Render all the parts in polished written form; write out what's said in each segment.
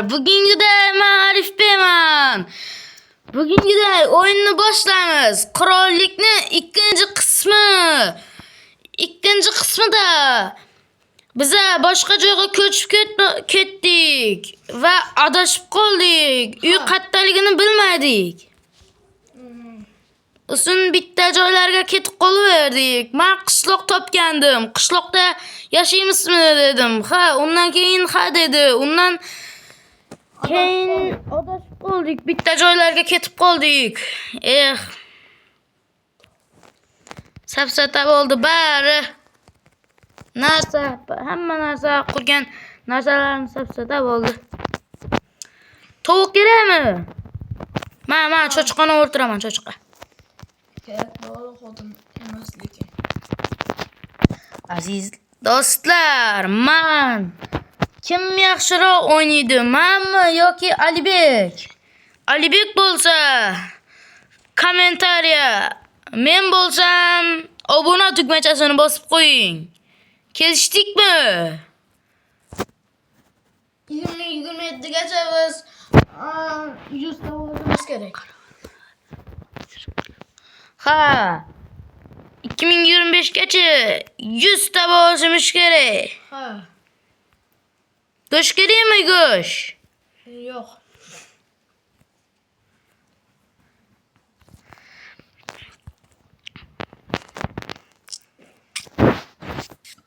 Bugünküde Arif Beyman. Bugünküde oyununu başlayız. Krallikni ikkinchi qismi. İkinci kısmı da bize başka joyga ko'chib ketdik ve adashib qoldik. Uy qattaligini bilmadik. Usun bitta joylarga ketib qolaverdik. Men qishloq topgandim. Qishloqda yashaymizmi dedim. Ha, undan keyin ha dedi. Undan keyin adashib qoldik. Bitta joylarga ketib qoldik. Safsata bo'ldi bari. Hamma narsa qurgan narsalarim safsata bo'ldi. Tovuq kerakmi? Men cho'chqani o'ltiraman, cho'chqa. Kerak bo'ldi xotin emas lekin. Aziz do'stlar, kim yaxshiroq o'ynaydi? Menmi yoki Alibek? Alibek bo'lsa kommentariya, men bo'lsam obuna tugmachasini bosib qo'ying. Kelishdikmi? 2027gacha biz 100 ta bo'lishimiz kerak. Ha. 2025gacha 100 ta bo'lishimiz kerak. Ha. Go'sht kerakmi, go'sht? Yo'q.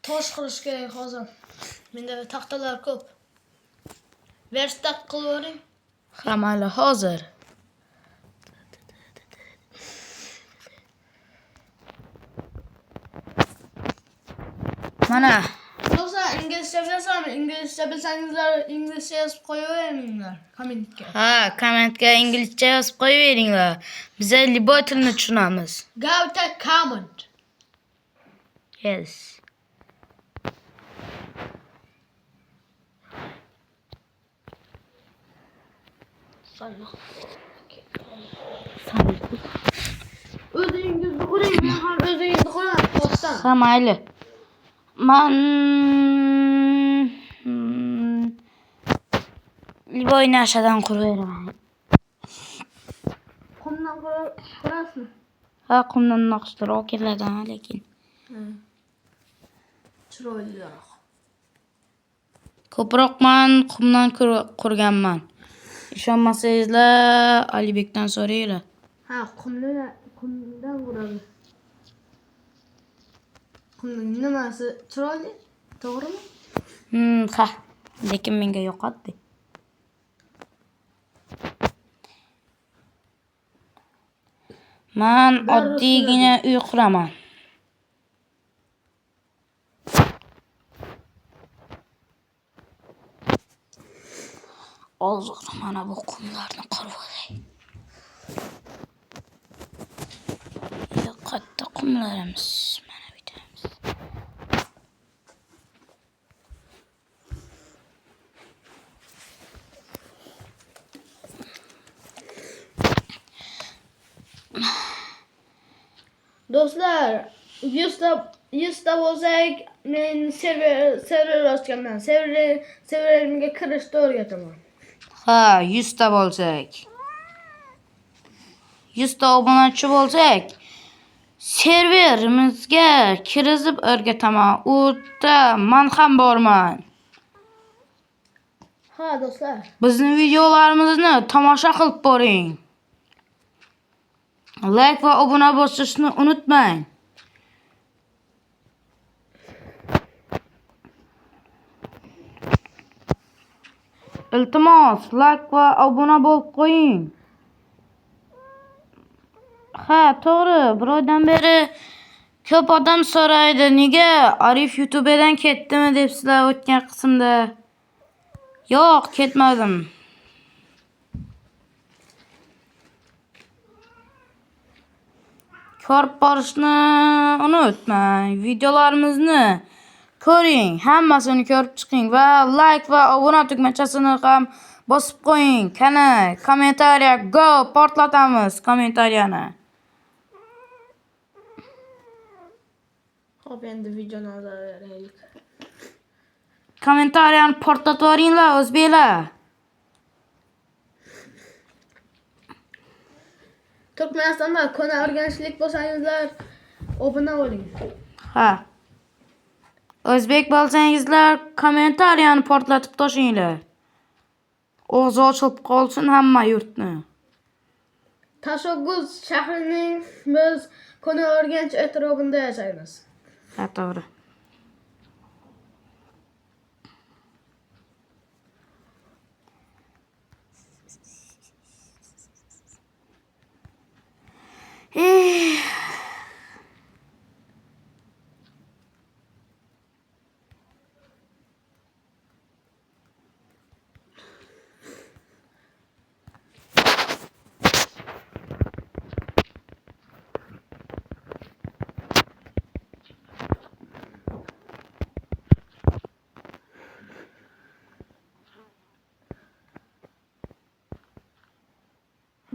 Tosh qilish kerak hozir. Menda taxtalar ko'p. Verstak qilib o'ring. Ha, mayli, hozir. Mana. Do'stlar, inglizcha bilasizmi? Inglizcha bilsangizlar, inglizcha yozib qo'yaveringlar kommentga. Ha, kommentga inglizcha yozib qo'yaveringlar. Biz liboy tilni tushunamiz. Go to comment. Yes. O'zingizni qo'ying, men ham o'zingizni qo'yaman. To'xtam. Ha, mayli. Men liboy nashadan quraveraman. Qumdan qurasizmi? Ha, qumdan naqshlar keladi lekin. Chiroyliroq. Ko'proq men qumdan qurganman. Ishonmasangizlar, Alibekdan so'ranglar. Ha, qumdan quradi. Qumning nimasi chiroyli? To'g'rimi? Ha, lekin menga yoqadi. Men oddiygina uy quraman. Hozir mana bu qumlarni qirib olay. Katta qumlarimiz mana bitamiz. Do'stlar, 100 ta bo'lsak, men server ochganman. Serverimga kirishni o'rgataman. Ha, 100 ta bo'lsak. 100 ta obunachi bo'lsak, serverimizga kirib o'rgataman. U yerda men ham borman. Ha, do'stlar. Bizning videolarimizni tomosha qilib boring. Like va obuna bosishni unutmang. Iltimos, like va obuna bo'lib qo'ying. Ha, to'g'ri, bir oydan beri ko'p odam so'raydi, nega Arif YouTube'dan ketdimi debsizlar o'tgan qismda. Yo'q, ketmadim. Ko'rib borishni unutmang. Videolarimizni ko'ring, hammasini ko'rib chiqing va like va obuna tugmachasini ham bosib qo'ying. Qani, kommentariya go portlatamiz kommentariyani. Xo'p, endi videoni olaraylik. Kommentariyani portlatib yuboringlar o'zbeklar. Turkmenistonda konu o'rganishlik bo'lsangizlar, obuna bo'ling. Ha. O'zbek bo'lsangizlar, kommentariyani portlatib toshinglar. Og'zi ochilib qolsin hamma yurtni. Tashabbus shahrining biz konu o'rganish e'tirofida yashaymiz. Ha, to'g'ri.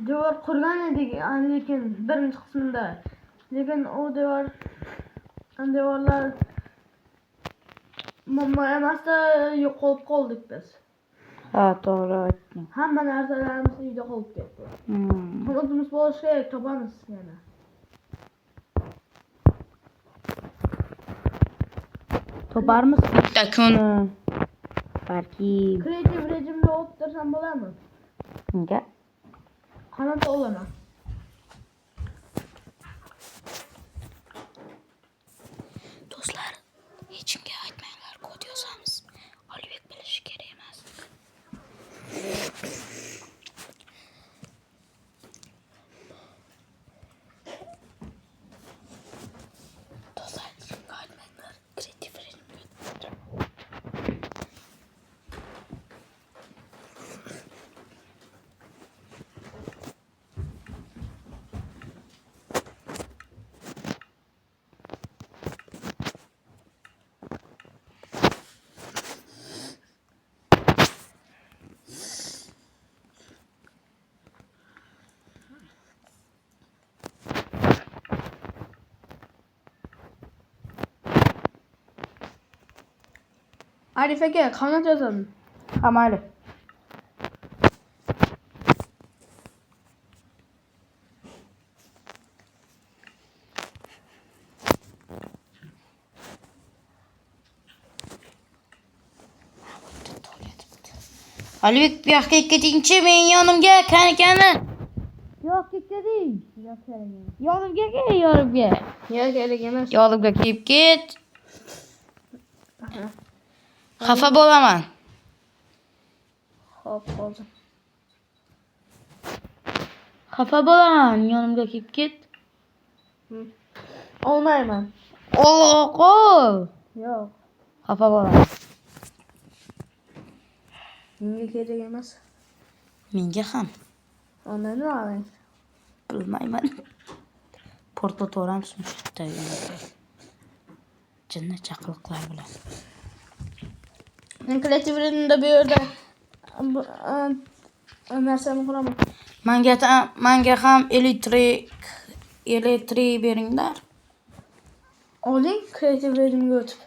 Devor qurgan edik, lekin birinchi qismida. Lekin o devorlar muammo emasda yo'qolib qoldik biz. Ha, to'g'ri aytding. Hamma narsalarimiz uyda qolib ketdi. Hududimiz bo'lishi kerak, topamiz yana. Toparmiz bitta kuni. Balki Kreativ rejimda o'tirsam bo'ladimi? nega? Qanot olaman. Do'stlar, hech kimga aytmanglar, kod yozamiz. Olibek bilishi kerak emas. Do'stlar, hech kimga aytmanglar. Kreativ rejimga. Arif aka, qanot yozadim. Ha, mayli. Olibek, bu yoqqa ketingchi, men yonimga qani. Yo'q, ketding. Yonimga kel, yonimga. Yo'q, kerak emas. Yonimga kelib ket. Xafa bo'laman. Xo'p, hozir. Xafa bo'laman, yonimga kelib ket. Olmayman. Qo'l. Yo'q, Xafa bo'laman. menga kerak emas. Menga ham. Ondan nima oling? Bilmayman. Portlatoramiz mushukda. Jinni chaqiliqlar bilan. Men kreativ rejimda bu yerda narsani quraman. Menga ham elektrik beringlar. Oling, kreativ rejimga o'tib.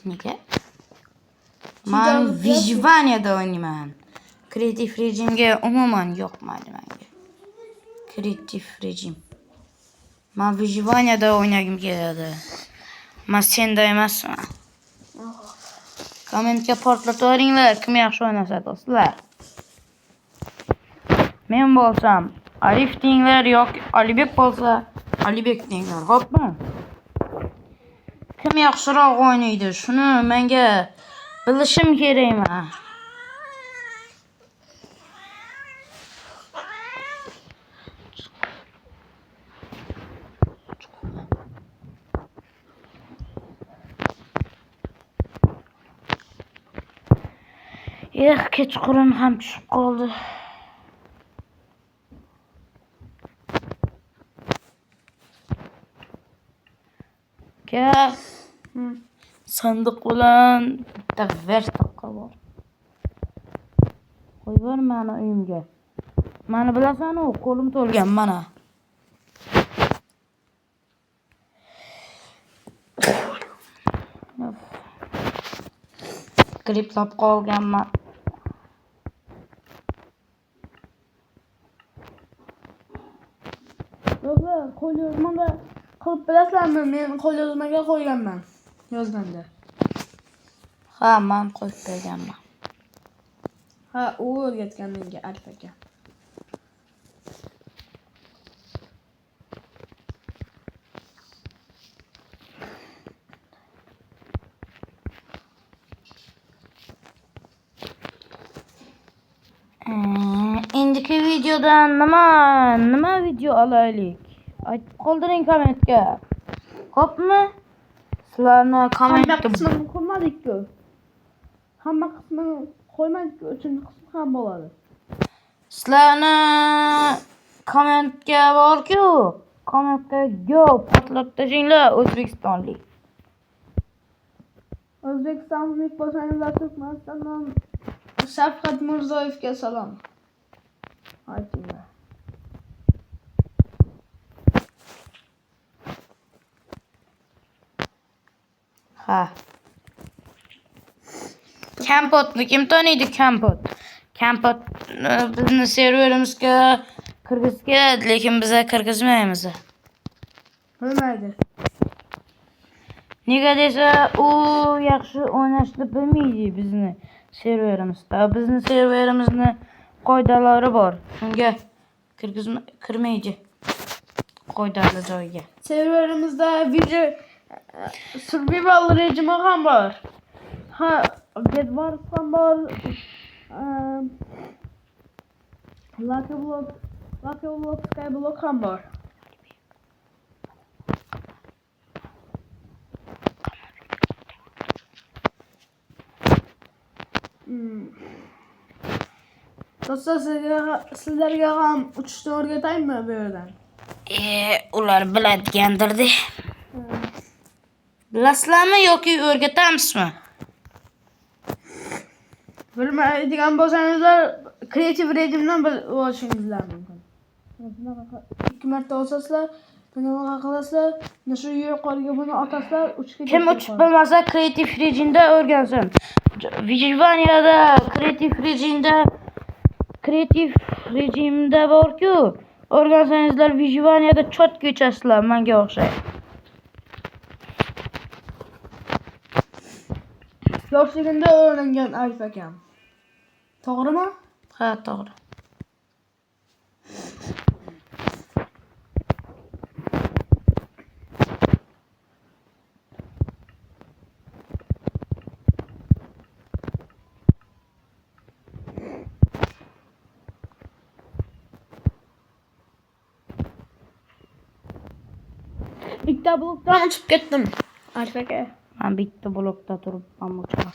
Nega? Men Vijvaniyada o'ynayman. Kreativ rejimga umuman yoqmaydi menga. Kreativ rejim. Men Vijvaniyada o'ynagim keladi. Men senda emasman. Kommentga portlatib yuboringlar, kim yaxshi o'ynasa do'stlar. Men bo'lsam Arif denglar yoki Olibek bo'lsa Olibek denglar, xo'pmi? Kim yaxshiroq o'ynaydi, shuni menga bilishim kerakmi? Kechqurun ham tushib qoldi. Sandiq bilan bitta verstoqqa bor. Qo'yib meni uyimga. Meni bilasan-ku, qo'lim to'lgan mana. Griplab qolganman. qo'lyozmada qilib bilasizlarmi? Men qo'lyozmaga qo'yganman yozganda. Ha, men qo'yib berganman. Ha, u o'rgatgan menga Alp aka. Endiki videodan nima video olaylik? Aytib qoldiring kommentga. Xo'pmi? Sizlarni Hamma kommentga qismini qo'ymadik-ku. Hamma qismini qo'ymadik-ku, uchinchi qism ham bo'ladi. sizlarni kommentga borku, kommentga go patlab tashinglar o'zbekistonlik. O'zbekistonlik bo'lsangiz, Turkmanistondan Shavkat Mirziyoyevga salom. Aytinglar. Ha. Kampotni kim taniydi? Kampot bizni serverimizga kirgizgan, lekin biz kirgizmaymiz. Bilmaydi. Nega desa, u yaxshi o'ynashni bilmaydi bizni serverimizda. Bizni serverimizni qoidalari bor. Shunga kirmaydi. Qoidali joyga. Serverimizda video survival rejimi ham bor. Ha, Get Wars ham bor. Lucky Block, Skyblock ham bor. Do'stlar, sizlarga ham uchishni o'rgataymi bu yerdan? Ular biladigandir-de. Bilasizlarmi yoki o'rgatamizmi? Bilmaydigan bo'lsangizlar, kreativ rejimdan olishingiz mumkin. 2 marta osasizlar, bunaqa qilasizlar, shu yuqoriga buni otasizlar, uchga. Kim uchib bilmasa, kreativ rejimda o'rgansin. Vijvaniyada kreativ rejimda bor-ku, o'rgansangizlar Vijvaniyada chot ko'chasizlar, menga o'xshaydi. Yoshligimda o'rgangan Alp akam. To'g'rimi? Ha, to'g'ri. Bitta blokdan uchib ketdim. Alp aka. Men bitta blokda turibman uchaman.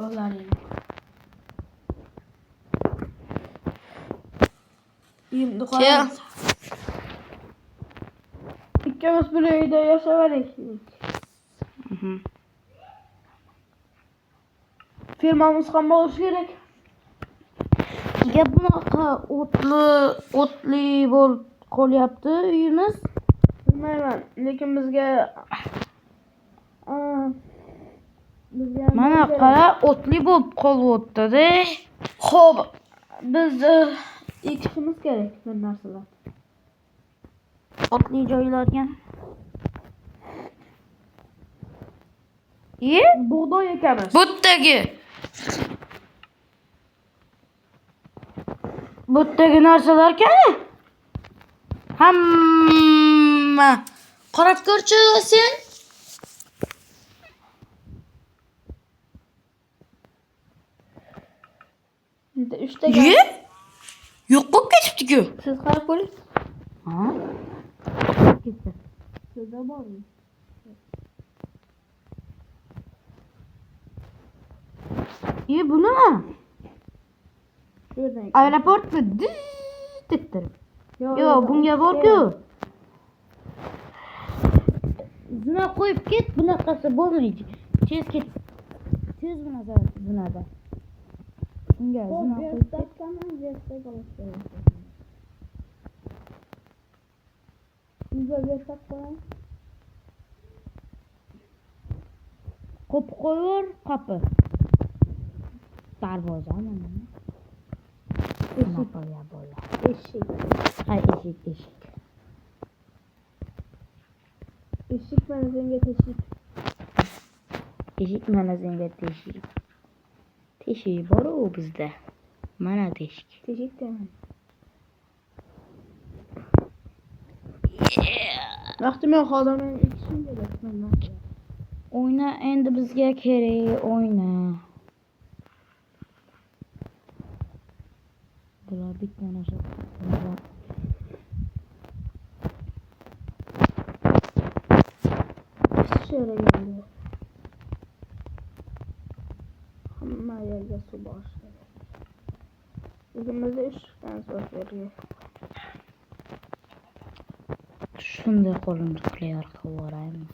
O'laring. Endi Kel. ikkimiz bir uyda yashaylik. Firmamiz ham bo'lishi kerak. Nega bunaqa o'tli bo'lib qolyapti uyimiz? Bilmayman, lekin bizga Mana qara, o'tli bo'lib qolyapti-da. xo'p, biz ekishimiz kerak bir narsalar. O'tli joylarga. Bug'doy ekamiz. Butdagi narsalar qani? Hamma qarab ko'rchi sen. Endi 3 taga. Yo'q bo'lib ketibdi-ku. Siz qarab ko'ring. Ha? Sizda bormi? Bu nima? Shunday. Aeroportmi? Dittir. Yo'q, bunga bor-ku. Zina qo'yib ket, bunaqasi bo'lmaydi. Tez ket. Tez bunada. Bunga zina qo'yib ket. Qopib qo'yur, qapı. Darvoza mana. Monopoliya bola. Eşik. Hay eşik. Eşik bana zenge teşik. Eşik mana senga teshik. Teshik bor bizda. Mana teshik. Teşik demem. Vaktim yok adamın ikisini de beklemem. Oyna endi bizga kerak, oyna. Bular bitta narsa. Şöyle geldi. Hamma yerga su başladı. Bizimizde 3 tane su veriyor. Shunday qo'limni playar qilib yuboraymi?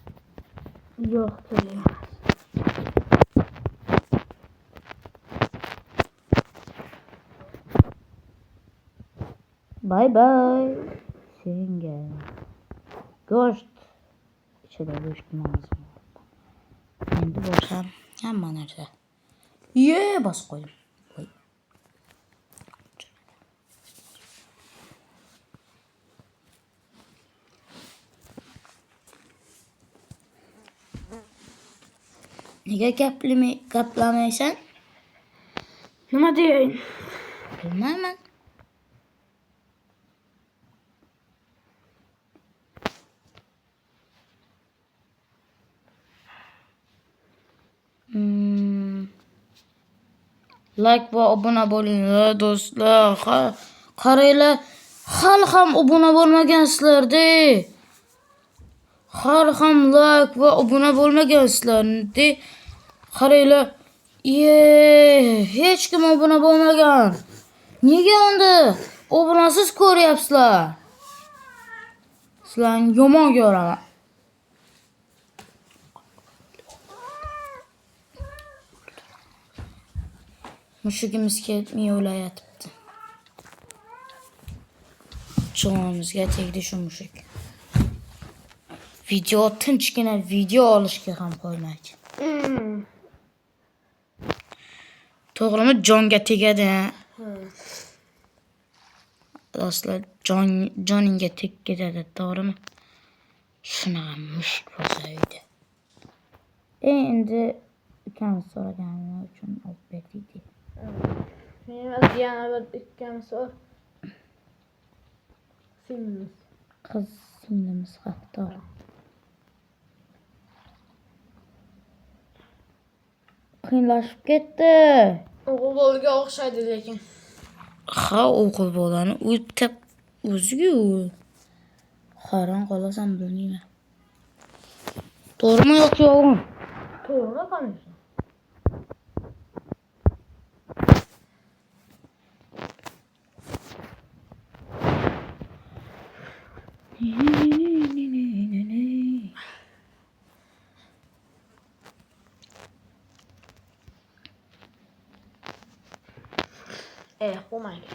Yok söyleyemez. Bye bye. Senga. Go'sht. İçida go'sht mazmun. Endi boshqa hamma narsa. Bas qo'ydim. Nega gaplamaysan? Nima deyin? Bilmayman. Like va obuna bo'linglar do'stlar. Qaranglar, hali ham obuna bo'lmagansizlar-da. Hali ham like va obuna bo'lmagansizlar-da. Qaranglar. Hech kim obuna bo'lmagan. Nega unda obunasiz ko'ryapsizlar? Sizlarni yomon ko'raman. Mushugimizga miyovlayatibdi. Jonimizga tegdi shu mushuk. Tinchgina video olishga ham qo'ymaydi. To'g'rimi jonga tegadi? Do'stlar, joningga tegadi, to'g'rimi? Shunaqa mushuk bo'lsa uyda. Endi ukamiz so'ragani uchun olib berdik. Benim yana bir ikkimiz var. Singlimiz. Qiz singlimiz hatto. Qiyinlashib ketdi. O'g'il bolaga o'xshaydi lekin. Ha, o'g'il bolani o'ziga hayron qolasan, bilmayman. To'g'rimi yo'q yolg'on? To'g'ri qanday? Qo'maydi.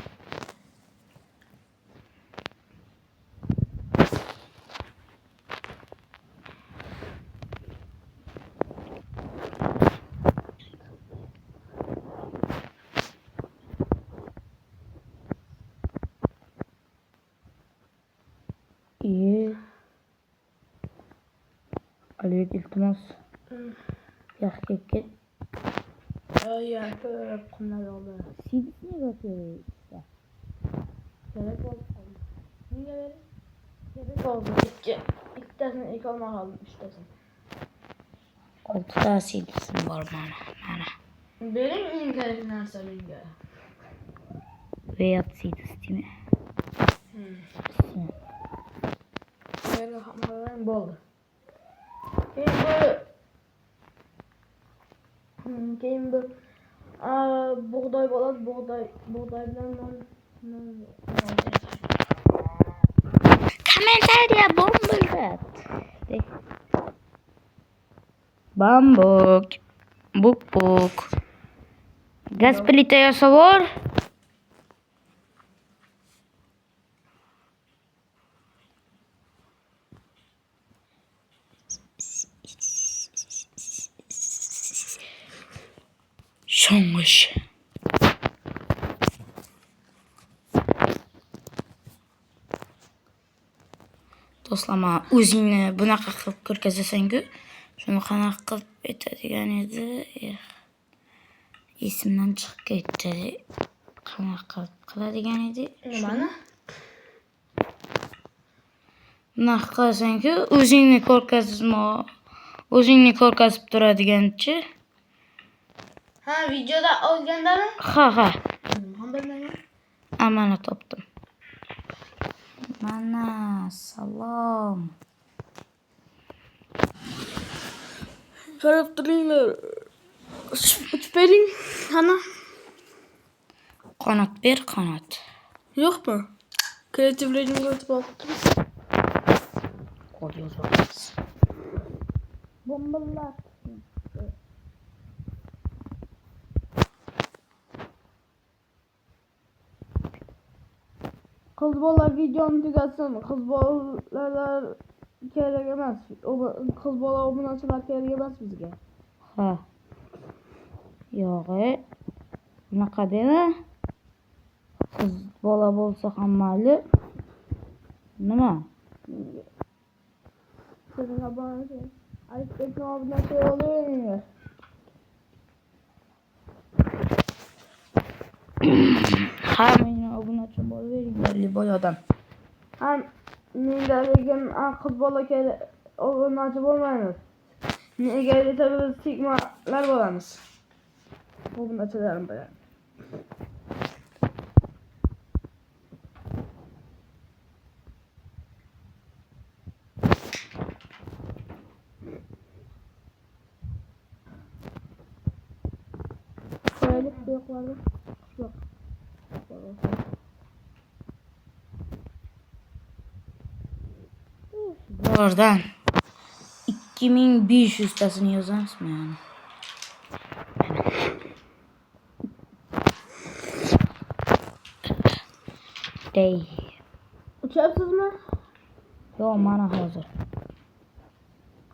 Alik iltimos. Yaxshi ket. Ya ko'rib qimmat oldi. Sidni yo'qlaydi. Kerak bo'ldi. Nega beri? Kerak oldi. Ikkitasini ek olma qoldim, uchtasini. 6 ta sidsim bor mana. Benim eng kerak narsa menga. Veyat sidistimi? Kerak hamma bo'ldi. Keyin bu buğday bo'ladi, buğday bilan non. Kommentariya bombildat. Bambuk. Buk. Gaz plita yasavor. Sho'ng'ish. do'stlama o'zingni bunaqa qilib ko'rkazasan-ku, shuni qanaqa qilib aytadigan edi? Esimdan chiqib ketdi. Qanaqa qiladigan edi? Nimani? Bunaqa qilasan-ku, o'zingni ko'rkazib turadiganchi. Ha, videoda olgandami? Ha. Men bilmayman. Mana topdim. Mana, salom. Qarab turinglar. Uch bering. Qani? Qanot ber, qanot. Yo'qmi? Kreativ rejimga o'tib olibmiz. Qo'l yozamiz. Bombalar. Qiz bola videoni tugatsin. Qiz bolalar kerak emas. Qiz bola obunachilar kerak emas bizga. Ha. Yo'q, bunaqa dema. Qiz bola bo'lsa ham mayli. Nima? Sizning obunachi. Alifbekni obunachi bo'ling. Ha, meni obunachim bo'laveringlar, boyadan. Ham menda lekin qiz bola kerak obunachi bo'lmaymiz. Nega desa biz sigmalar bo'lamiz. Obunachilarim bilan. Qo'yalik bu yoqlarda. Yo'q. Bulardan 2500 tasini yozamizmi yani? Dey. Uchapsizmi? Yo'q, mana hozir.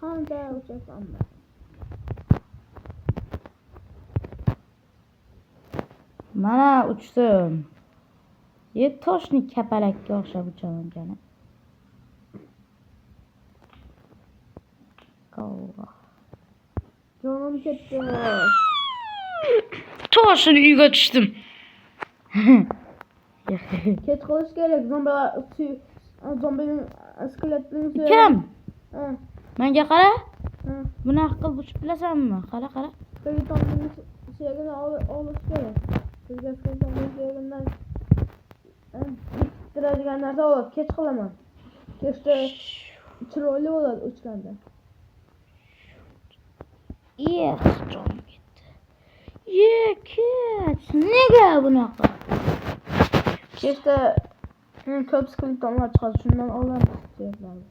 Qanday uchapsanmi? Mana uchdim. Toshni kapalakka o'xshab uchaman kana. Jonim ketdi. Toshni uyga tushdim. Ket qilish kerak. Zombining skeletining Kim? Ha. Menga qara. Ha. Bunaqa qilib uchib bilasanmi? Qara. Skeletonning suyagini olish kerak. Sizga skeletonning suyagidan bitiradigan narsa oladi. Kech qilaman. Kechda chiroyli bo'ladi uchganda. Jonim ketdi. Ket. Nega bunaqa? Kechda ko'p skeletonlar chiqadi. Shundan olamiz suyaklarni.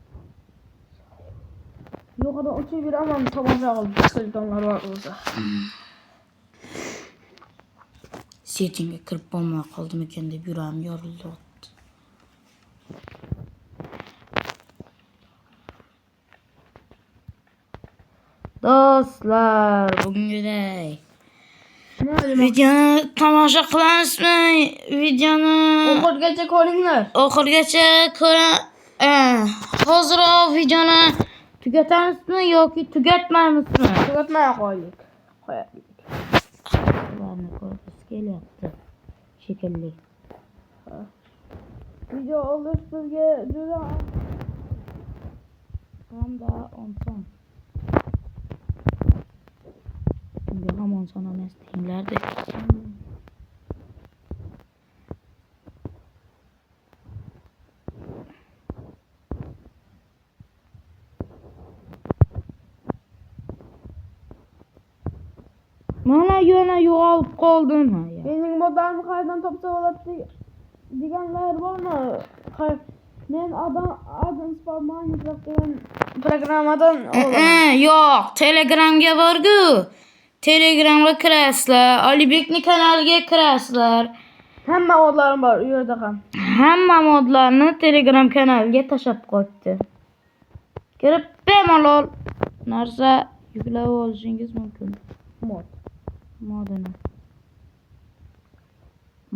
Yo'qdan uchib yuraman tomosha qilib skeletonlar bor bo'lsa. Settingga kirib bo'lmay qoldim ekan deb yuram yorildi. Do'stlar, bugungiday videoni tomosha qilamizmi? Videoni Oxirigacha ko'ringlar. oxirigacha hozir videoni tugatamizmi yoki tugatmaymizmi? Tugatmay qo'yaylik. Ularni ko'rgisi kelyapti shekilli. Video olish bizga juda Hamda oson. Bunga ham oson emas tinglardek. Mana yana yo'qolib qoldim. mening modlarni qayerdan topsa bo'ladi deganlar bormi? Men Adam Spam Minecraft degan programmadan olaman. Yo'q, Telegramga borgu. Telegramga kirasizlar, Alibekning kanaliga kirasizlar. Hamma modlarim bor u yerda ham. Hamma modlarni Telegram kanaliga tashab qo'yibdi. Kirib bemalol narsa yuklab olishingiz mumkin. Modini.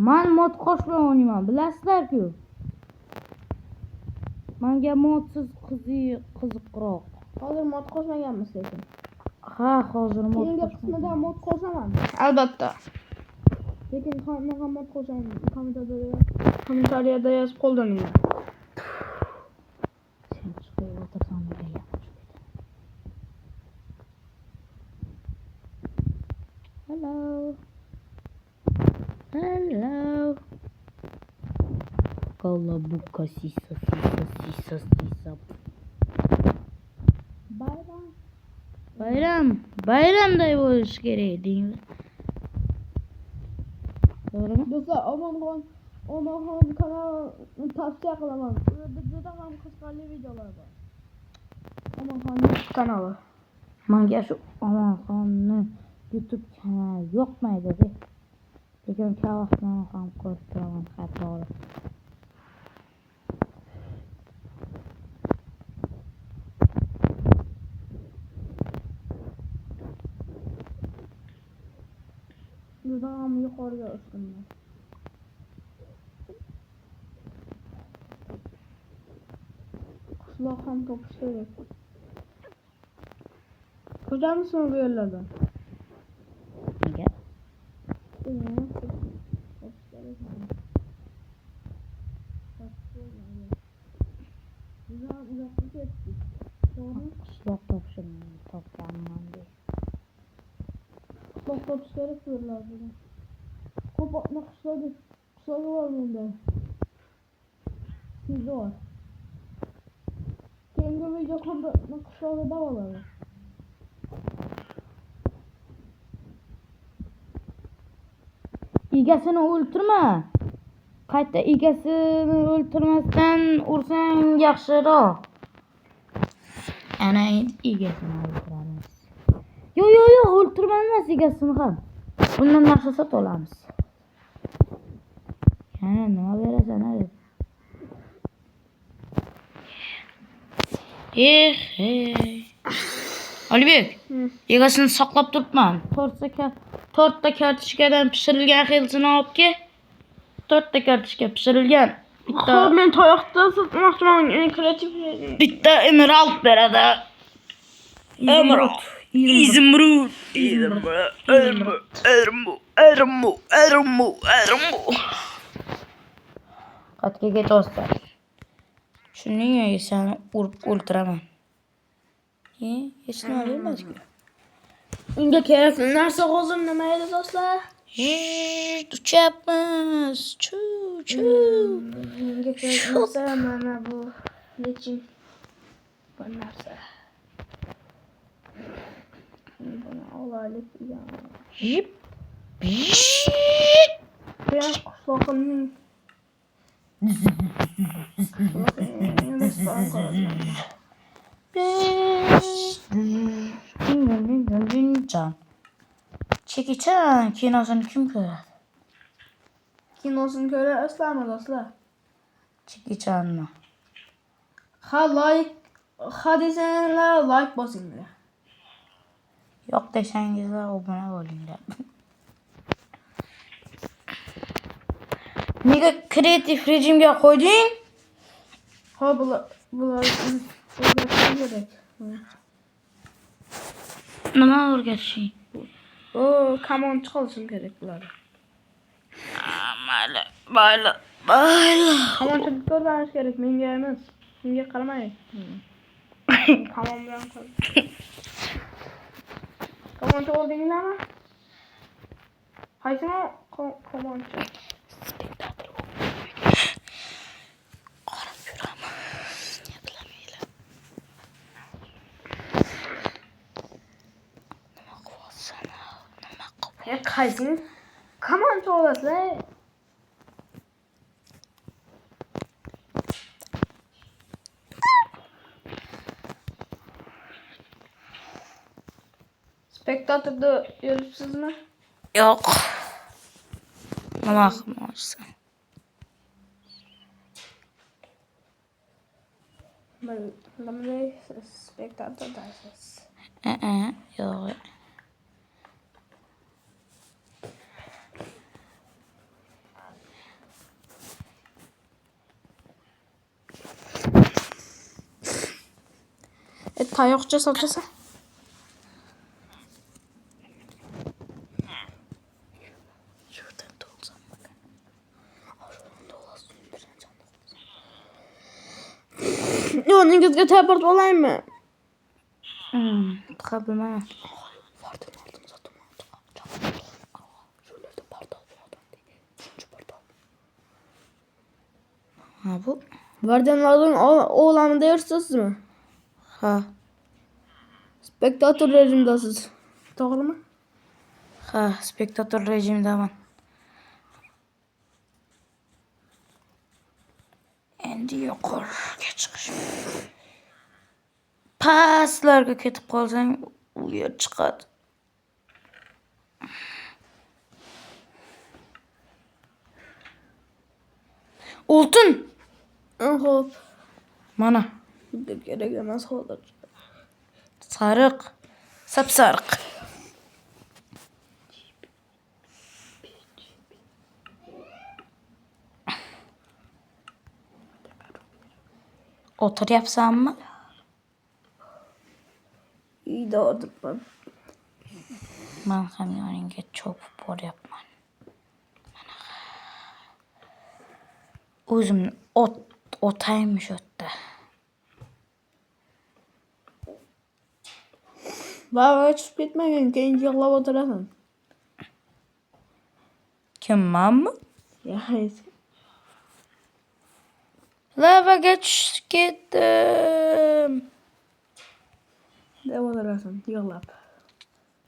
Men mod qo'shmay o'ynayman, bilasizlar-ku. Menga modsiz qiziqroq. Hozir mod qo'shmaganmiz lekin. Ha, hozir mod Keyingi qo'shmadim. qismida mod qo'shaman. Albatta. Lekin qanaqa mod qo'shaman? Kommentariyada yozib qoldiringlar. Sen chiqib o'tirsang deyapman. Hello. Hello. Колобука сиса. Bayramday bo'lish kerak deymiz. To'g'rimi? Do'stlar, Omonxon kanalini tavsiya qilaman. U yerda juda ham qiziqarli videolar bor. Omonxonning kanali. Menga shu Omonxonni YouTube kanali yoqmaydi-da. Lekin kavasini ham ko'rib turaman xato. Juda ham yuqoriga o'sdim. Qishloq ham topish kerak. Ko'ramizni bu yerlarda? Nega? Qishloq topganman de. Qishloq topish kerak bu yerlarda. Qo'potni qishlog'i bor menda. Sizda bor. Keyingi video qo'potni qishlog'ida bo'ladi. Egasini o'ltirma. Qayta egasini o'ltirmasdan ursang yaxshiroq. Ana endi egasini o'ltiramiz. Yo, o'ltirmaymiz egasini ham. Bundan narsa sotib olamiz. Yana nima berasan hali? Olibek, egasini saqlab turibman. 4 ta kartochkadan pishirilgan xilsini olib kel. 4 ta kartochka pishirilgan. Bitta men toyoqda sotmoqchiman. Kreativ. Bitta emerald beradi. Emerald. Qatga ketyapsan. Shuning uchun seni urib o'ldiraman. Hech nima bermas-ku. Unga kerakli narsa hozir nima edi do'stlar? Uchapmiz. Unga kerakli narsa mana bu. Lekin bu narsa. Buni olaylik yana. Ben qishloqimning Can. Çekiçen kinosunu kim ko'radi? Kinosini ko'rasizlarmi do'stlar? Çekiçenni. Ha desanglar like bosinglar. Yo'q desangizlar obuna bo'linglar. Nega kreativ rejimga qo'yding? Ha bular o'zgartirish kerak. Nima o'rgatishing? O kamonchi qilishim kerak bular. Mayli. Kamonchilikni o'rganish kerak, menga emas. Menga qaramang. Kamon bilan qil. Kamonchi o'rdinglarmi? Qaysini kamonchi? Qaysini kamonchi olasizlar? Spektatorda yuribsizmi? Yo'q. Nima qilmoqchisan? Bunday spektordasiz. Yo'q. Qayoqcha solchasa? Şuradan dolsam bakın. Yoningizga teleport olaymi? Qabilmayman. Vardım zaten. Şöylerde portal bu adam değil. Üçüncü portal. Ha bu? Guardianlardan oğlanı deyirsiniz mi? Ha. Spektatör rejimdasınız. Doğru mu? Ha, spektatör rejimdaman. Endi yuqoriga chiqish. Pastlarga ketib qolsang, u yer chiqadi. Oltin. Hop. Mana. Bizga kerak emas hozir. Sariq. Sapsariq. O'tiryapsanmi? Uyda o'tiribman. Men ham yoningga chopib boryapman. O'zimni o'taymish o'tda. Lavaga chiqib ketmagin, keyin yig'lab o'tirasan. Kim, menmi? Yaxshi. Lavaga tushib ketdim. Deb o'tirasan, yig'lab.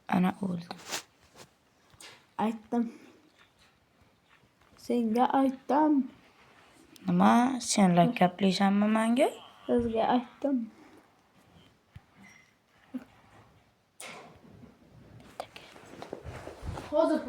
Ana o'ldim. Aytdim. Senga aytdim. Nima? Senlar gaplashanmi menga? Sizga aytdim. Hozir